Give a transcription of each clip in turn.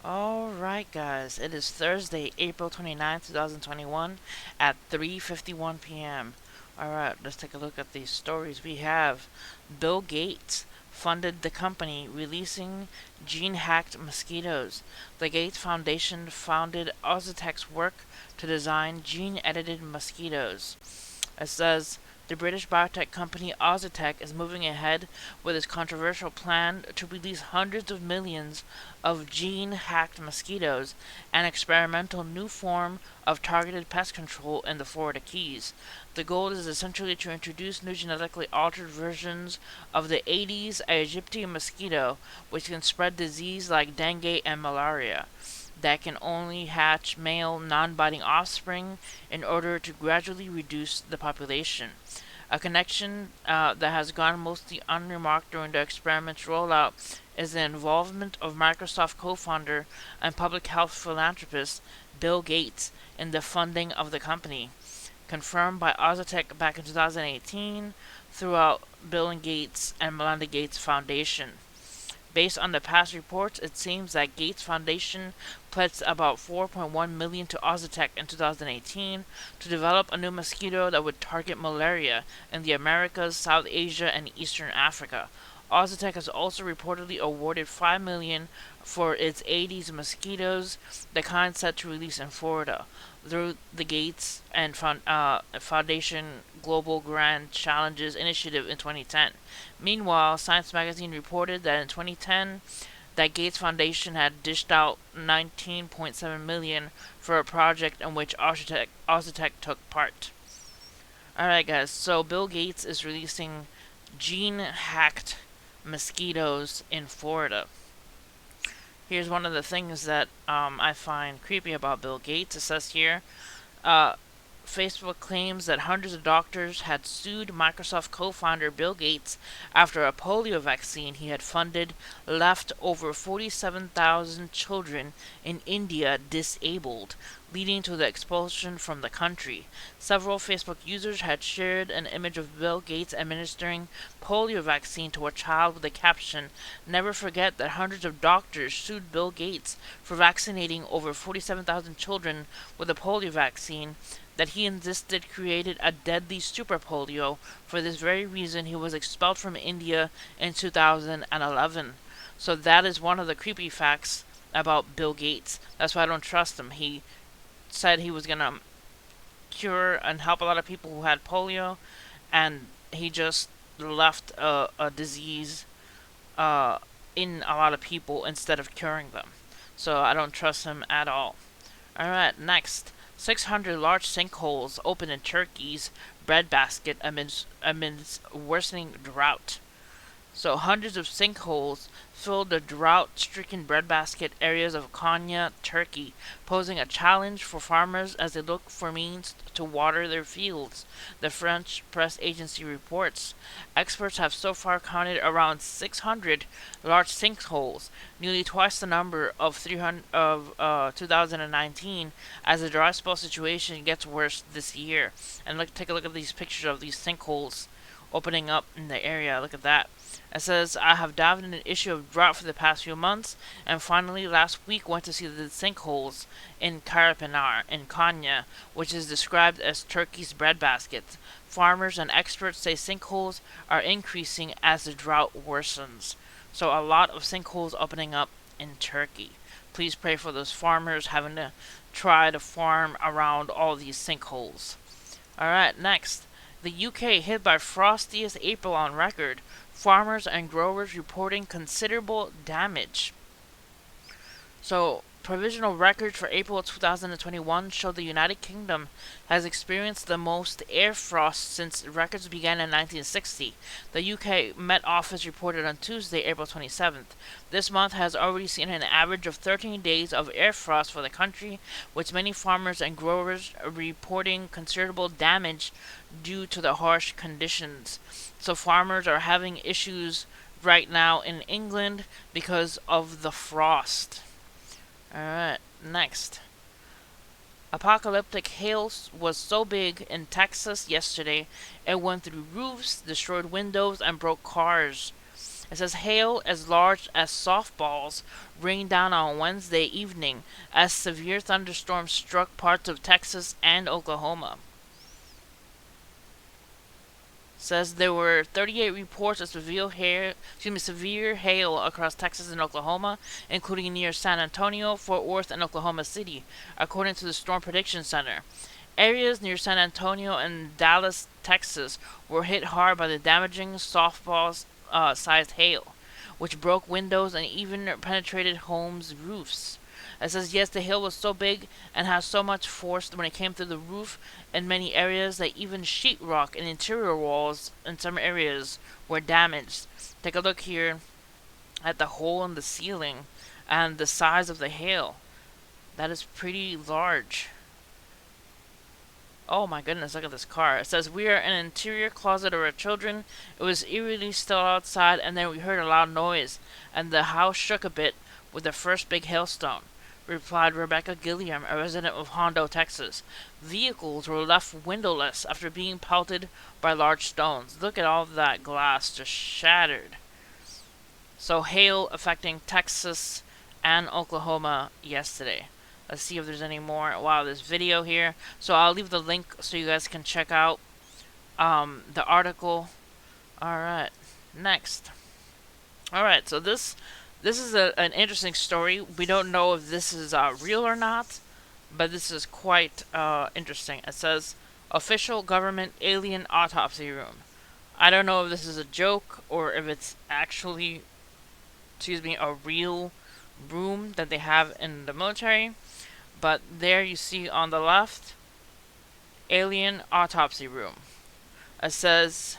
Alright guys, it is Thursday, April 29th, 2021 at 3:51 p.m. Alright, let's take a look at these stories. We have Bill Gates funded the company releasing gene-hacked mosquitoes. The Gates Foundation founded Ozotec's work to design gene-edited mosquitoes. It says the British biotech company Ozotec is moving ahead with its controversial plan to release hundreds of millions of gene-hacked mosquitoes, an experimental new form of targeted pest control in the Florida Keys. The goal is essentially to introduce new genetically altered versions of the Aedes aegypti mosquito, which can spread disease like dengue and malaria, that can only hatch male non-biting offspring in order to gradually reduce the population. A connection that has gone mostly unremarked during the experiment's rollout is the involvement of Microsoft co-founder and public health philanthropist Bill Gates in the funding of the company, confirmed by Ozotec back in 2018 throughout Bill and Gates and Melinda Gates Foundation. Based on the past reports, it seems that Gates Foundation pledged about 4.1 million to Ozotec in 2018 to develop a new mosquito that would target malaria in the Americas, South Asia, and Eastern Africa. Ozotec has also reportedly awarded 5 million for its Aedes mosquitoes, the kind set to release in Florida, through the Gates and Foundation Global Grand Challenges Initiative in 2010. Meanwhile, Science magazine reported that in 2010, that Gates Foundation had dished out 19.7 million for a project in which Ozotec took part. Alright guys, so Bill Gates is releasing gene-hacked mosquitoes in Florida. Here's one of the things that I find creepy about Bill Gates. It says here, uh, Facebook claims that hundreds of doctors had sued Microsoft co-founder Bill Gates after a polio vaccine he had funded left over 47,000 children in India disabled, leading to the expulsion from the country. Several Facebook users had shared an image of Bill Gates administering polio vaccine to a child with the caption, "Never forget that hundreds of doctors sued Bill Gates for vaccinating over 47,000 children with a polio vaccine that he insisted created a deadly super polio. For this very reason, he was expelled from India in 2011." So that is one of the creepy facts about Bill Gates. That's why I don't trust him. He said he was going to cure and help a lot of people who had polio, and he just left a disease in a lot of people instead of curing them. So I don't trust him at all. Alright, next. 600 large sinkholes open in Turkey's breadbasket amidst worsening drought. So hundreds of sinkholes filled the drought-stricken breadbasket areas of Konya, Turkey, posing a challenge for farmers as they look for means to water their fields, the French press agency reports. Experts have so far counted around 600 large sinkholes, nearly twice the number of 2019, as the dry spell situation gets worse this year. And take a look at these pictures of these sinkholes opening up in the area. Look at that. It says, "I have dived into an issue of drought for the past few months, and finally last week went to see the sinkholes in Karapinar in Konya, which is described as Turkey's breadbasket. Farmers and experts say sinkholes are increasing as the drought worsens." So a lot of sinkholes opening up in Turkey. Please pray for those farmers having to try to farm around all these sinkholes. Alright, next. The UK hit by frostiest April on record. Farmers and growers reporting considerable damage. So, provisional records for April 2021 show the United Kingdom has experienced the most air frost since records began in 1960. The UK Met Office reported on Tuesday, April 27th. This month has already seen an average of 13 days of air frost for the country, with many farmers and growers reporting considerable damage due to the harsh conditions. So farmers are having issues right now in England because of the frost. Alright, next. Apocalyptic hail was so big in Texas yesterday it went through roofs, destroyed windows, and broke cars. It says hail as large as softballs rained down on Wednesday evening as severe thunderstorms struck parts of Texas and Oklahoma. Says there were 38 reports of severe hail across Texas and Oklahoma, including near San Antonio, Fort Worth, and Oklahoma City, according to the Storm Prediction Center. Areas near San Antonio and Dallas, Texas, were hit hard by the damaging softball-sized hail, which broke windows and even penetrated homes' roofs. It says yes, the hail was so big and had so much force when it came through the roof in many areas that even sheetrock and interior walls in some areas were damaged. Take a look here at the hole in the ceiling and the size of the hail. That is pretty large. Oh my goodness, look at this car. It says, we are in an interior closet of our children. It was eerily still outside, and then we heard a loud noise, and the house shook a bit with the first big hailstone, replied Rebecca Gilliam, a resident of Hondo, Texas. Vehicles were left windowless after being pelted by large stones. Look at all that glass just shattered. So hail affecting Texas and Oklahoma yesterday. Let's see if there's any more. Wow, this video here. So I'll leave the link so you guys can check out the article. Alright, next. Alright, so this is an interesting story. We don't know if this is real or not, but this is quite interesting. It says, official government alien autopsy room. I don't know if this is a joke or if it's actually, a real room that they have in the military. But there you see on the left, alien autopsy room. It says,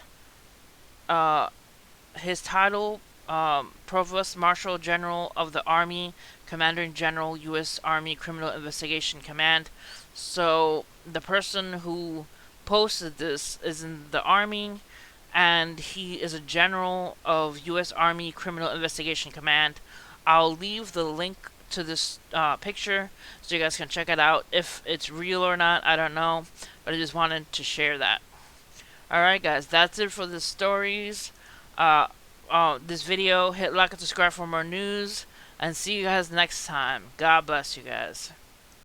his title, Provost Marshal General of the Army, Commander in General, U.S. Army Criminal Investigation Command. So the person who posted this is in the Army, and he is a general of U.S. Army Criminal Investigation Command. I'll leave the link to this picture so you guys can check it out. If it's real or not, I don't know, but I just wanted to share that. Alright guys, that's it for the stories. This video. Hit like and subscribe for more news, and see you guys next time. God bless you guys.